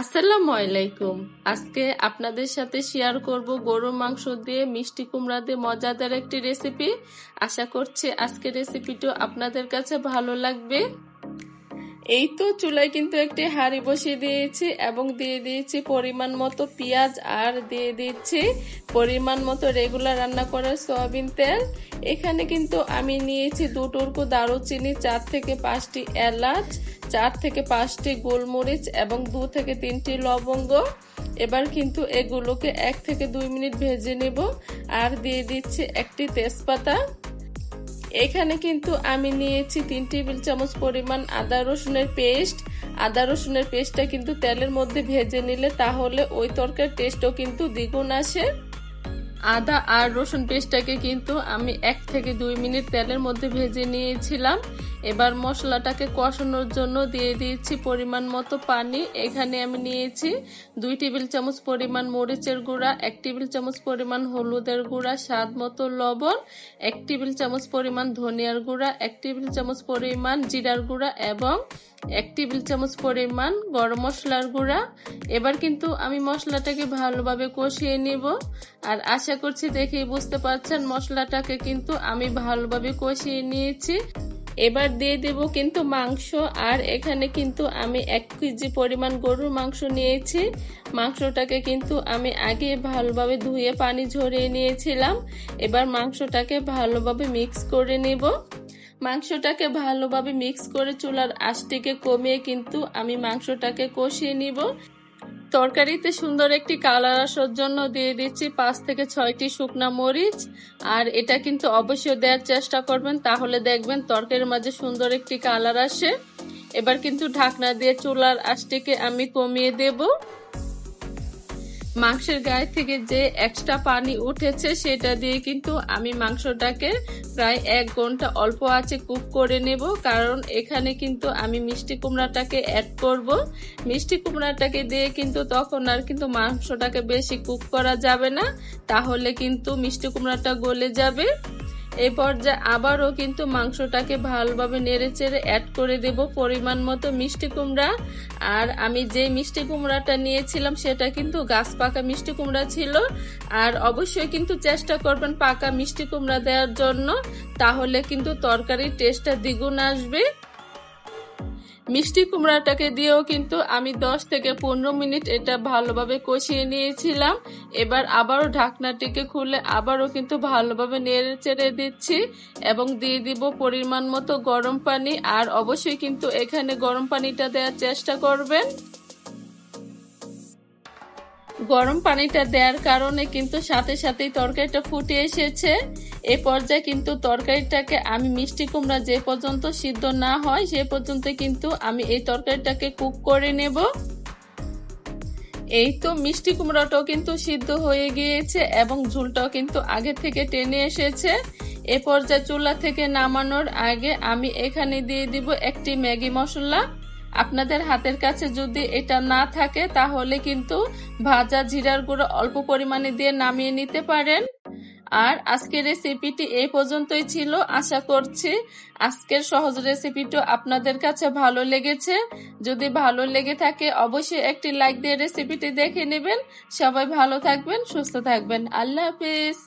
আসসালামু আলাইকুম। আজকে আপনাদের সাথে শেয়ার করব গরুর মাংস দিয়ে মিষ্টি কুমড়া দিয়ে মজাদার একটি রেসিপি। আশা করছি আজকের রেসিপিটা আপনাদের কাছে ভালো লাগবে। এই তো চুলায় কিন্তু একটি হাঁড়ি বসিয়ে দিয়েছি এবং দিয়ে দিয়েছি পরিমাণ মতো পেঁয়াজ আর দিয়ে দিচ্ছি পরিমাণ মতো রেগুলার রান্না করার সয়াবিন তেল। এখানে কিন্তু আমি নিয়েছি 2 টুকরো দারুচিনি, 4 থেকে 5টি এলাচ, 4 থেকে 5টি গোলমরিচ এবং 2 থেকে 3টি লবঙ্গ। এবার কিন্তু এগুলোকে 1 থেকে 2 মিনিট ভেজে নেব। আর দিয়ে দিচ্ছি একটি তেজপাতা। এখানে কিন্তু আমি নিয়েছি 3 টেবিল চামচ পরিমাণ আদা রসুনের পেস্ট। আদা রসুনের পেস্টটা কিন্তু তেলের মধ্যে ভেজে নিলে তাহলে ওই তরকারির টেস্টও কিন্তু দ্বিগুণ আসে। আদা আর রসুন পেস্টটাকে কিন্তু আমি 1 থেকে 2 মিনিট তেলের মধ্যে ভেজে নিয়েছিলাম। এবার মশলাটাকে কষানোর জন্য দিয়ে দিয়েছি পরিমাণ মতো পানি। এখানে আমি নিয়েছি 2 টেবিল চামচ পরিমাণ মরিচের গুঁড়া, 1 টেবিল চামচ পরিমাণ হলুদের গুঁড়া, স্বাদ মতো লবণ, 1 টেবিল চামচ পরিমাণ ধনিয়ার গুঁড়া, 1 টেবিল চামচ পরিমাণ জিরার গুঁড়া এবং 1 টেবিল চামচ পরিমাণ গরম মশলার গুঁড়া। এবার কিন্তু আমি মশলাটাকে ভালোভাবে কষিয়ে নিব। আর আশা করছি দেখেই বুঝতে পারছেন মশলাটাকে কিন্তু আমি ভালোভাবে কষিয়ে নিয়েছি। এবার দিয়ে দেব কিন্তু মাংস। আর এখানে কিন্তু আমি 1 কেজি পরিমাণ গরুর মাংস নিয়েছি। মাংসটাকে কিন্তু আমি আগে ভালোভাবে ধুয়ে পানি ঝরিয়ে নিয়েছিলাম। এবার মাংসটাকে ভালোভাবে মিক্স করে নেব। মাংসটাকে ভালোভাবে মিক্স করে চুলার আঁচটিকে কমিয়ে কিন্তু আমি মাংসটাকে কষিয়ে নিব। তরকারিতে সুন্দর একটি কালার আসার জন্য দিয়ে দিচ্ছি 5 থেকে 6টি শুকনা মরিচ। আর এটা কিন্তু অবশ্যই দেওয়ার চেষ্টা করবেন, তাহলে দেখবেন তরকারির মাঝে সুন্দর একটি কালার আসে। এবার কিন্তু ঢাকনা দিয়ে চুলার আঁচটিকে আমি কমিয়ে দেব। মাংসের গায়ে থেকে যে এক্সট্রা পানি উঠেছে সেটা দিয়ে কিন্তু আমি মাংসটাকে প্রায় 1 ঘন্টা অল্প আঁচে কুক করে নেব, কারণ এখানে কিন্তু আমি মিষ্টি কুমড়াটাকে অ্যাড করব। মিষ্টি কুমড়াটাকে দিয়ে কিন্তু তখন আর কিন্তু মাংসটাকে বেশি কুক করা যাবে না, তাহলে কিন্তু মিষ্টি কুমড়াটা গলে যাবে। এই পর্যায়ে আবারও কিন্তু মাংসটাকে ভালোভাবে নেড়েচেড়ে অ্যাড করে দেব পরিমাণ মতো মিষ্টি কুমড়া। আর আমি যে মিষ্টি কুমড়াটা নিয়েছিলাম সেটা কিন্তু গাছ পাকা মিষ্টি কুমড়া ছিল। আর অবশ্যই কিন্তু চেষ্টা করবেন পাকা মিষ্টি কুমড়া দেওয়ার জন্য, তাহলে কিন্তু তরকারির টেস্টটা দ্বিগুণ আসবে। মিষ্টি কুমড়াটাকে দিয়েও কিন্তু আমি 10 থেকে 15 মিনিট এটা ভালোভাবে কষিয়ে নিয়েছিলাম। এবার আবারও ঢাকনাটিকে খুলে আবারও কিন্তু ভালোভাবে নেড়ে চেড়ে দিচ্ছি এবং দিয়ে দিব পরিমাণ মতো গরম পানি। আর অবশ্যই কিন্তু এখানে গরম পানিটা দেওয়ার চেষ্টা করবেন। গরম পানিটা দেওয়ার কারণে কিন্তু সাথে সাথেই তরকারিটা ফুটে এসেছে। এ পর্যায়ে কিন্তু তরকারিটাকে আমি মিষ্টি কুমড়া যে পর্যন্ত সিদ্ধ না হয় সে পর্যন্ত কিন্তু আমি এই তরকারিটাকে কুক করে নেব। এই তো মিষ্টি কুমড়াটাও কিন্তু সিদ্ধ হয়ে গিয়েছে এবং ঝোলটাও কিন্তু আগে থেকে টেনে এসেছে। এ পর্যায়ে চুলা থেকে নামানোর আগে আমি এখানে দিয়ে দিব একটি ম্যাগি মশলা। আপনাদের হাতের কাছে যদি এটা না থাকে তাহলে কিন্তু ভাজা জিরার গুঁড়ো অল্প পরিমাণে দিয়ে নামিয়ে নিতে পারেন। আর আজকের রেসিপিটি এই পর্যন্তই ছিল। আশা করছি আজকের সহজ রেসিপিটা আপনাদের কাছে ভালো লেগেছে। যদি ভালো লেগে থাকে অবশ্যই একটি লাইক দিয়ে রেসিপিটি দেখে নেবেন। সবাই ভালো থাকবেন, সুস্থ থাকবেন। আল্লাহ হাফেজ।